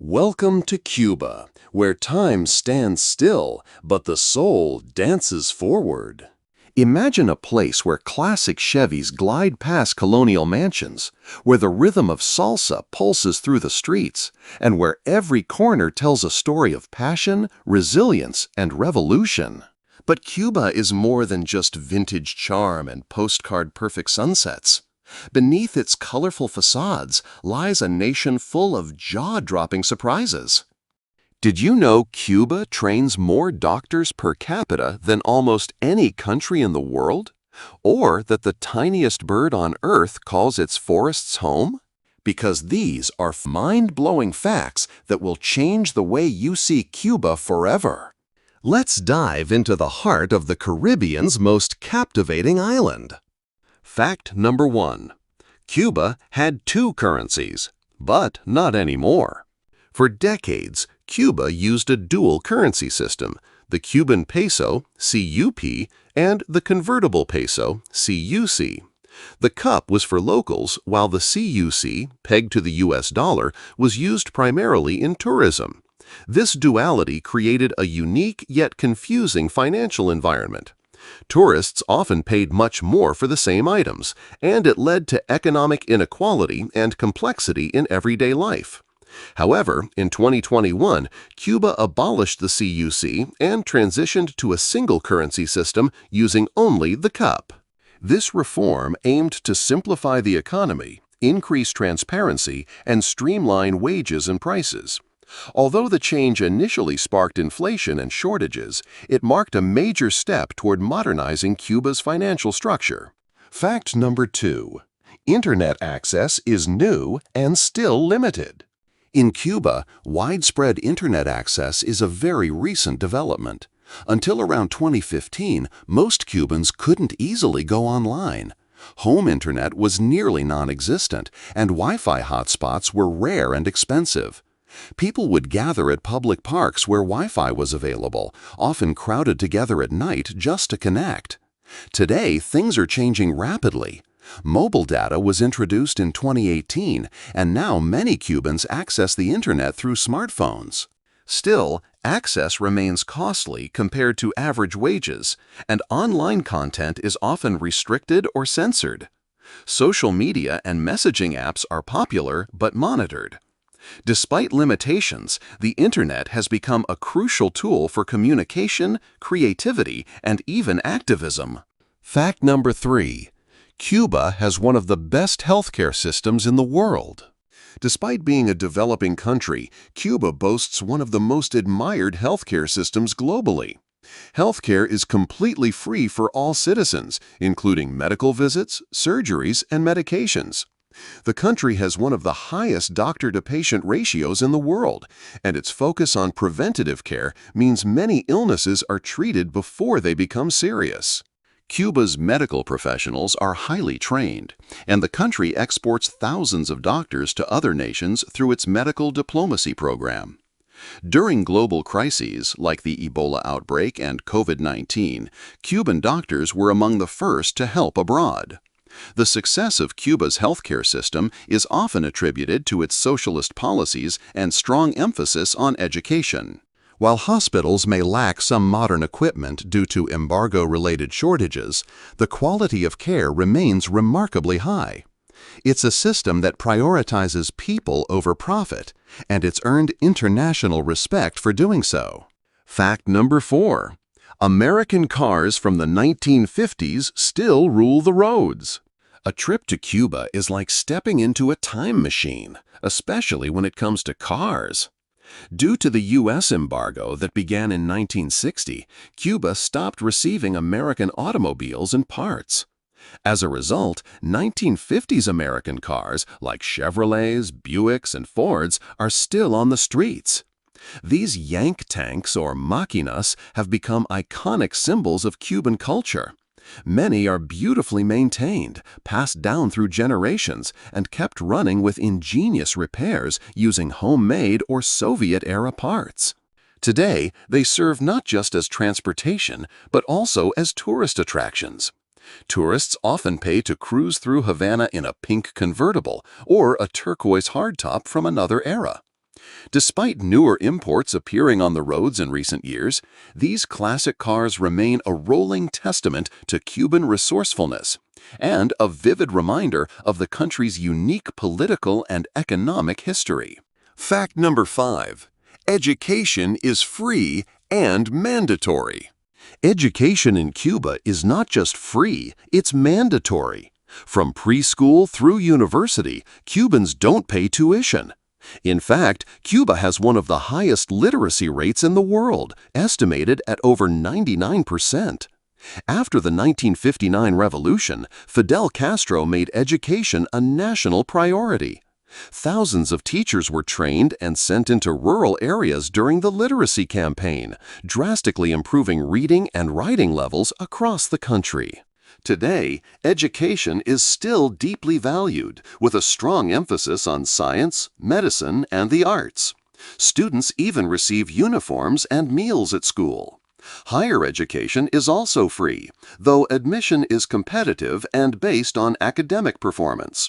Welcome to Cuba, where time stands still, but the soul dances forward. Imagine a place where classic Chevys glide past colonial mansions, where the rhythm of salsa pulses through the streets, and where every corner tells a story of passion, resilience, and revolution. But Cuba is more than just vintage charm and postcard-perfect sunsets. Beneath its colorful facades lies a nation full of jaw-dropping surprises. Did you know Cuba trains more doctors per capita than almost any country in the world? Or that the tiniest bird on Earth calls its forests home? Because these are mind-blowing facts that will change the way you see Cuba forever. Let's dive into the heart of the Caribbean's most captivating island. Fact number 1. Cuba had two currencies, but not anymore. For decades, Cuba used a dual currency system, the Cuban peso, CUP, and the convertible peso, CUC. The cup was for locals, while the CUC, pegged to the US dollar, was used primarily in tourism. This duality created a unique yet confusing financial environment. Tourists often paid much more for the same items, and it led to economic inequality and complexity in everyday life. However, in 2021, Cuba abolished the CUC and transitioned to a single currency system using only the cup. This reform aimed to simplify the economy, increase transparency, and streamline wages and prices. Although the change initially sparked inflation and shortages, it marked a major step toward modernizing Cuba's financial structure. Fact number 2. Internet access is new and still limited. In Cuba, widespread internet access is a very recent development. Until around 2015, most Cubans couldn't easily go online. Home internet was nearly non-existent, and Wi-Fi hotspots were rare and expensive. People would gather at public parks where Wi-Fi was available, often crowded together at night just to connect. Today, things are changing rapidly. Mobile data was introduced in 2018, and now many Cubans access the internet through smartphones. Still, access remains costly compared to average wages, and online content is often restricted or censored. Social media and messaging apps are popular but monitored. Despite limitations, the internet has become a crucial tool for communication, creativity, and even activism. Fact number 3. Cuba has one of the best healthcare systems in the world. Despite being a developing country, Cuba boasts one of the most admired healthcare systems globally. Healthcare is completely free for all citizens, including medical visits, surgeries, and medications. The country has one of the highest doctor-to-patient ratios in the world, and its focus on preventative care means many illnesses are treated before they become serious. Cuba's medical professionals are highly trained, and the country exports thousands of doctors to other nations through its medical diplomacy program. During global crises like the Ebola outbreak and COVID-19, Cuban doctors were among the first to help abroad. The success of Cuba's healthcare system is often attributed to its socialist policies and strong emphasis on education. While hospitals may lack some modern equipment due to embargo-related shortages, the quality of care remains remarkably high. It's a system that prioritizes people over profit, and it's earned international respect for doing so. Fact number 4. American cars from the 1950s still rule the roads. A trip to Cuba is like stepping into a time machine, especially when it comes to cars. Due to the U.S. embargo that began in 1960, Cuba stopped receiving American automobiles and parts. As a result, 1950s American cars like Chevrolets, Buicks, and Fords are still on the streets. These Yank tanks or maquinas have become iconic symbols of Cuban culture. Many are beautifully maintained, passed down through generations, and kept running with ingenious repairs using homemade or Soviet-era parts. Today, they serve not just as transportation, but also as tourist attractions. Tourists often pay to cruise through Havana in a pink convertible or a turquoise hardtop from another era. Despite newer imports appearing on the roads in recent years, these classic cars remain a rolling testament to Cuban resourcefulness and a vivid reminder of the country's unique political and economic history. Fact number 5. Education is free and mandatory. Education in Cuba is not just free, it's mandatory. From preschool through university, Cubans don't pay tuition. In fact, Cuba has one of the highest literacy rates in the world, estimated at over 99%. After the 1959 revolution, Fidel Castro made education a national priority. Thousands of teachers were trained and sent into rural areas during the literacy campaign, drastically improving reading and writing levels across the country. Today, education is still deeply valued, with a strong emphasis on science, medicine, and the arts. Students even receive uniforms and meals at school. Higher education is also free, though admission is competitive and based on academic performance.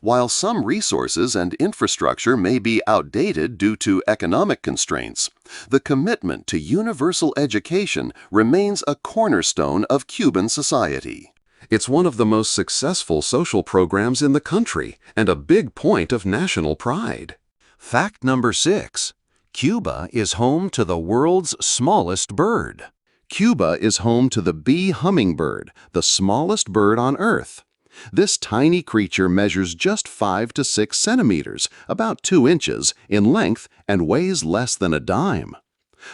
While some resources and infrastructure may be outdated due to economic constraints, the commitment to universal education remains a cornerstone of Cuban society. It's one of the most successful social programs in the country and a big point of national pride. Fact number 6. Cuba is home to the world's smallest bird. Cuba is home to the bee hummingbird, the smallest bird on Earth. This tiny creature measures just 5 to 6 centimeters, about 2 inches, in length and weighs less than a dime.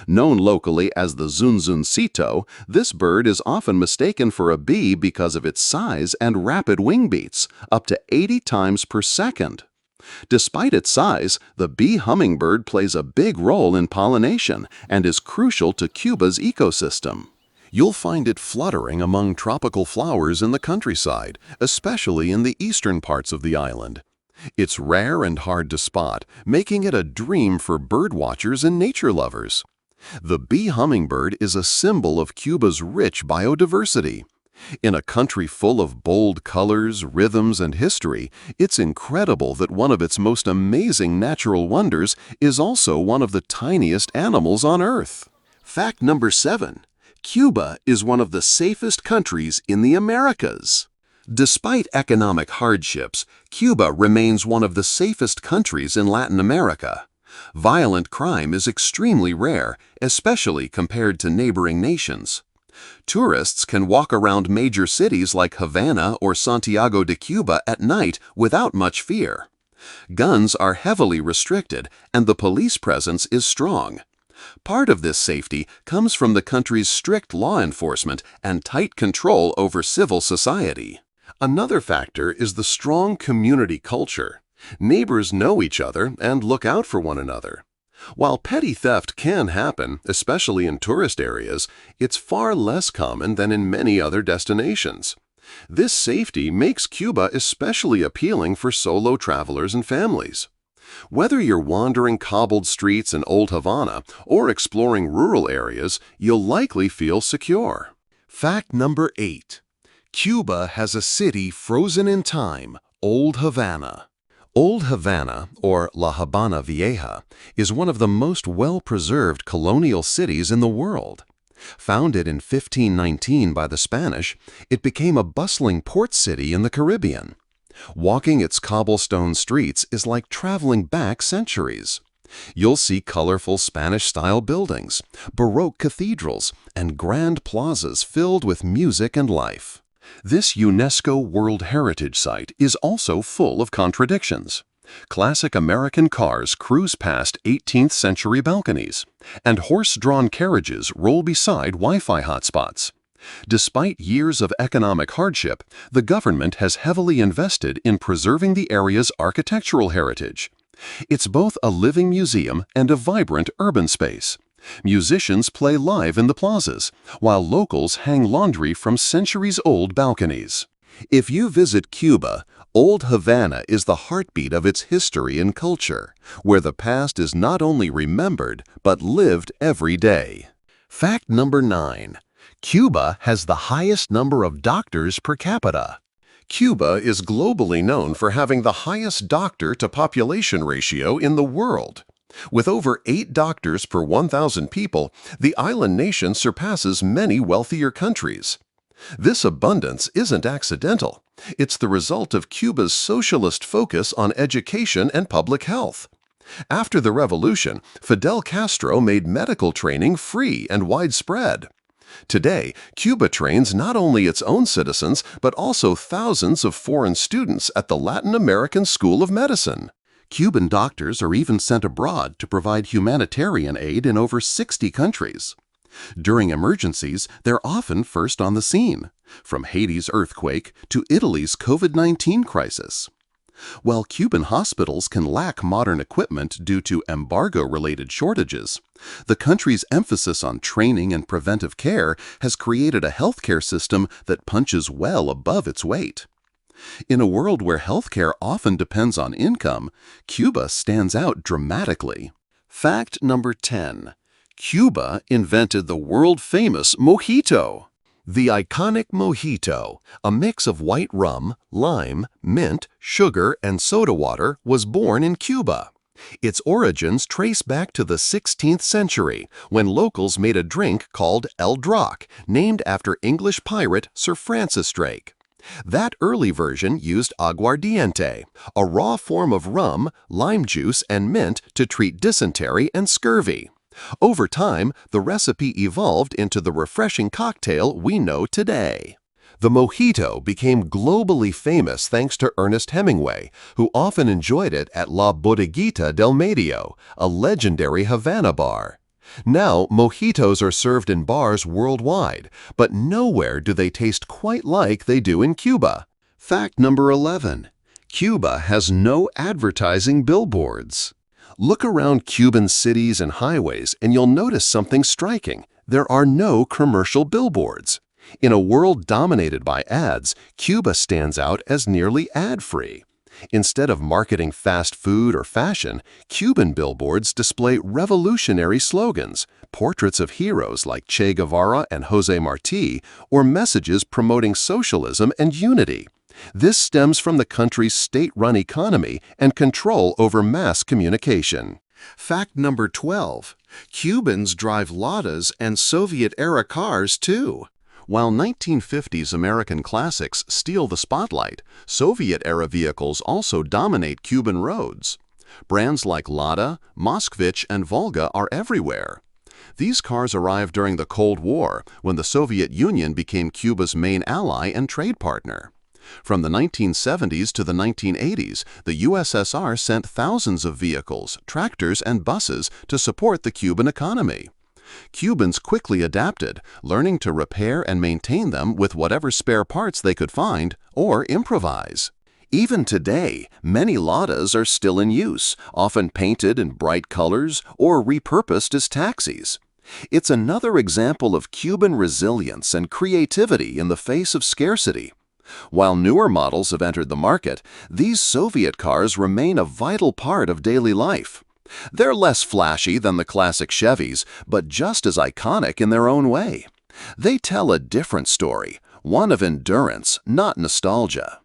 Known locally as the zunzuncito, this bird is often mistaken for a bee because of its size and rapid wing beats, up to 80 times per second. Despite its size, the bee hummingbird plays a big role in pollination and is crucial to Cuba's ecosystem. You'll find it fluttering among tropical flowers in the countryside, especially in the eastern parts of the island. It's rare and hard to spot, making it a dream for birdwatchers and nature lovers. The bee hummingbird is a symbol of Cuba's rich biodiversity. In a country full of bold colors, rhythms, and history, it's incredible that one of its most amazing natural wonders is also one of the tiniest animals on Earth. Fact number 7. Cuba is one of the safest countries in the Americas. Despite economic hardships, Cuba remains one of the safest countries in Latin America. Violent crime is extremely rare, especially compared to neighboring nations. Tourists can walk around major cities like Havana or Santiago de Cuba at night without much fear. Guns are heavily restricted, and the police presence is strong. Part of this safety comes from the country's strict law enforcement and tight control over civil society. Another factor is the strong community culture. Neighbors know each other and look out for one another. While petty theft can happen, especially in tourist areas, it's far less common than in many other destinations. This safety makes Cuba especially appealing for solo travelers and families. Whether you're wandering cobbled streets in Old Havana or exploring rural areas, you'll likely feel secure. Fact number 8. Cuba has a city frozen in time, Old Havana. Old Havana, or La Habana Vieja, is one of the most well-preserved colonial cities in the world. Founded in 1519 by the Spanish, it became a bustling port city in the Caribbean. Walking its cobblestone streets is like traveling back centuries. You'll see colorful Spanish-style buildings, Baroque cathedrals, and grand plazas filled with music and life. This UNESCO World Heritage Site is also full of contradictions. Classic American cars cruise past 18th-century balconies, and horse-drawn carriages roll beside Wi-Fi hotspots. Despite years of economic hardship, the government has heavily invested in preserving the area's architectural heritage. It's both a living museum and a vibrant urban space. Musicians play live in the plazas, while locals hang laundry from centuries-old balconies. If you visit Cuba, Old Havana is the heartbeat of its history and culture, where the past is not only remembered, but lived every day. Fact number 9. Cuba has the highest number of doctors per capita. Cuba is globally known for having the highest doctor-to-population ratio in the world. With over 8 doctors per 1,000 people, the island nation surpasses many wealthier countries. This abundance isn't accidental. It's the result of Cuba's socialist focus on education and public health. After the revolution, Fidel Castro made medical training free and widespread. Today, Cuba trains not only its own citizens, but also thousands of foreign students at the Latin American School of Medicine. Cuban doctors are even sent abroad to provide humanitarian aid in over 60 countries. During emergencies, they're often first on the scene, from Haiti's earthquake to Italy's COVID-19 crisis. While Cuban hospitals can lack modern equipment due to embargo-related shortages, the country's emphasis on training and preventive care has created a healthcare system that punches well above its weight. In a world where healthcare often depends on income, Cuba stands out dramatically. Fact number 10. Cuba invented the world-famous mojito. The iconic mojito, a mix of white rum, lime, mint, sugar, and soda water, was born in Cuba. Its origins trace back to the 16th century, when locals made a drink called El Drac, named after English pirate Sir Francis Drake. That early version used aguardiente, a raw form of rum, lime juice, and mint to treat dysentery and scurvy. Over time, the recipe evolved into the refreshing cocktail we know today. The mojito became globally famous thanks to Ernest Hemingway, who often enjoyed it at La Bodeguita del Medio, a legendary Havana bar. Now, mojitos are served in bars worldwide, but nowhere do they taste quite like they do in Cuba. Fact number 11. Cuba has no advertising billboards. Look around Cuban cities and highways and you'll notice something striking. There are no commercial billboards. In a world dominated by ads, Cuba stands out as nearly ad-free. Instead of marketing fast food or fashion, Cuban billboards display revolutionary slogans, portraits of heroes like Che Guevara and José Martí, or messages promoting socialism and unity. This stems from the country's state-run economy and control over mass communication. Fact number 12. Cubans drive Ladas and Soviet-era cars too. While 1950s American classics steal the spotlight, Soviet-era vehicles also dominate Cuban roads. Brands like Lada, Moskvich, and Volga are everywhere. These cars arrived during the Cold War, when the Soviet Union became Cuba's main ally and trade partner. From the 1970s to the 1980s, the USSR sent thousands of vehicles, tractors, and buses to support the Cuban economy. Cubans quickly adapted, learning to repair and maintain them with whatever spare parts they could find or improvise. Even today, many Ladas are still in use, often painted in bright colors or repurposed as taxis. It's another example of Cuban resilience and creativity in the face of scarcity. While newer models have entered the market, these Soviet cars remain a vital part of daily life. They're less flashy than the classic Chevys, but just as iconic in their own way. They tell a different story, one of endurance, not nostalgia.